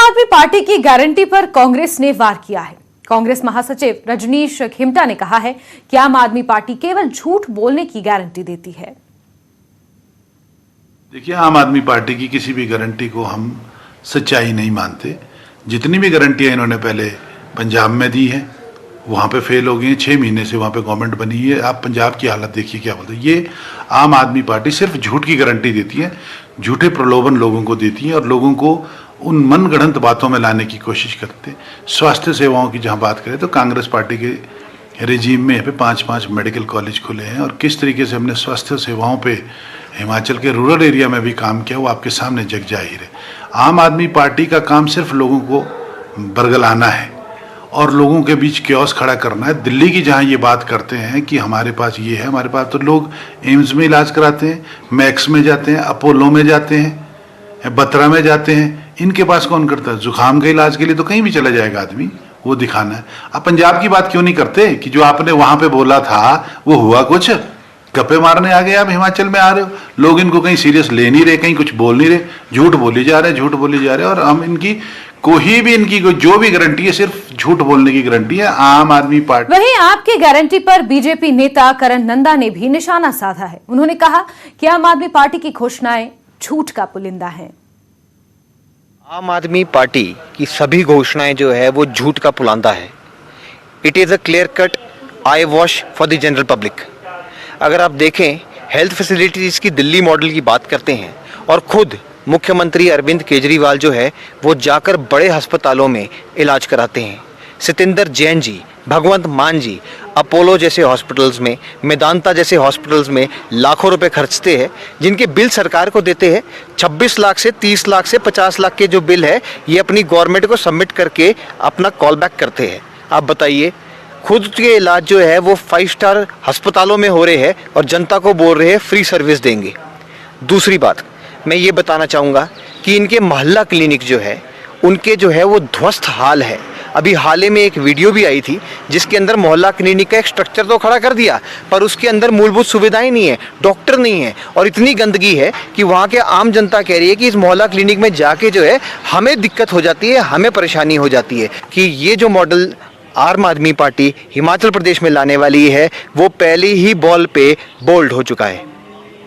आदमी पार्टी की गारंटी पर कांग्रेस ने वार किया है। कांग्रेस महासचिव रजनीश खिमटा ने कहा है कि आम आदमी पार्टी केवल झूठ बोलने की गारंटी देती है। देखिए, आम आदमी पार्टी की किसी भी गारंटी को हम सच्चाई नहीं मानते। जितनी भी गारंटियां इन्होंने पहले पंजाब में दी है वहाँ पे फेल हो गई हैं। 6 महीने से वहाँ पे गवर्नमेंट बनी है। आप पंजाब की हालत देखिए क्या बोलते हैं। ये आम आदमी पार्टी सिर्फ झूठ की गारंटी देती है, झूठे प्रलोभन लोगों को देती है और लोगों को उन मनगढ़ंत बातों में लाने की कोशिश करते हैं। स्वास्थ्य सेवाओं की जहाँ बात करें तो कांग्रेस पार्टी के रेजीम में यहाँ पे 5-5 मेडिकल कॉलेज खुले हैं और किस तरीके से हमने स्वास्थ्य सेवाओं पे हिमाचल के रूरल एरिया में भी काम किया वो आपके सामने जग जाहिर है। आम आदमी पार्टी का काम सिर्फ लोगों को बरगलाना है और लोगों के बीच क्योस खड़ा करना है। दिल्ली की जहाँ ये बात करते हैं कि हमारे पास ये है, हमारे पास तो लोग एम्स में इलाज कराते हैं, मैक्स में जाते हैं, अपोलो में जाते हैं, बत्रा में जाते हैं। इनके पास कौन करता है? जुकाम के इलाज के लिए तो कहीं भी चला जाएगा आदमी, वो दिखाना है। आप पंजाब की बात क्यों नहीं करते कि जो आपने वहां पे बोला था वो हुआ कुछ? गप्पे मारने आ गए आप हिमाचल में आ रहे हो। लोग इनको कहीं सीरियस ले नहीं रहे, कहीं कुछ बोल नहीं रहे, झूठ बोली जा रहे हैं, झूठ बोली जा रहे हैं। और हम इनकी जो भी गारंटी है सिर्फ झूठ बोलने की गारंटी है। आम आदमी पार्टी वहीं आपकी गारंटी पर बीजेपी नेता करण नंदा ने भी निशाना साधा है। उन्होंने कहा कि आम आदमी पार्टी की घोषणाएं झूठ का पुलिंदा है। आम आदमी पार्टी की सभी घोषणाएं जो है वो झूठ का पुलिंदा है। It is a clear cut I wash for the general public. अगर आप देखें, हेल्थ फैसिलिटीज़ की दिल्ली मॉडल की बात करते हैं और खुद मुख्यमंत्री अरविंद केजरीवाल जो है वो जाकर बड़े अस्पतालों में इलाज कराते हैं। सत्येंद्र जैन जी, भगवंत मान जी अपोलो जैसे हॉस्पिटल्स में, मेदांता जैसे हॉस्पिटल्स में लाखों रुपए खर्चते हैं, जिनके बिल सरकार को देते हैं। 26 लाख से 30 लाख से 50 लाख के जो बिल है ये अपनी गवर्नमेंट को सबमिट करके अपना कॉल बैक करते हैं। आप बताइए, खुद के इलाज जो है वो 5 स्टार अस्पतालों में हो रहे हैं और जनता को बोल रहे हैं फ्री सर्विस देंगे। दूसरी बात मैं ये बताना चाहूँगा कि इनके मोहल्ला क्लिनिक जो है उनके जो है वो ध्वस्त हाल है। अभी हाल ही में एक वीडियो भी आई थी जिसके अंदर मोहल्ला क्लिनिक का एक स्ट्रक्चर तो खड़ा कर दिया पर उसके अंदर मूलभूत सुविधाएं नहीं है, डॉक्टर नहीं है और इतनी गंदगी है कि वहाँ के आम जनता कह रही है कि इस मोहल्ला क्लिनिक में जाके जो है हमें दिक्कत हो जाती है, हमें परेशानी हो जाती है। कि ये जो मॉडल आम आदमी पार्टी हिमाचल प्रदेश में लाने वाली है वो पहले ही बॉल पे बोल्ड हो चुका है।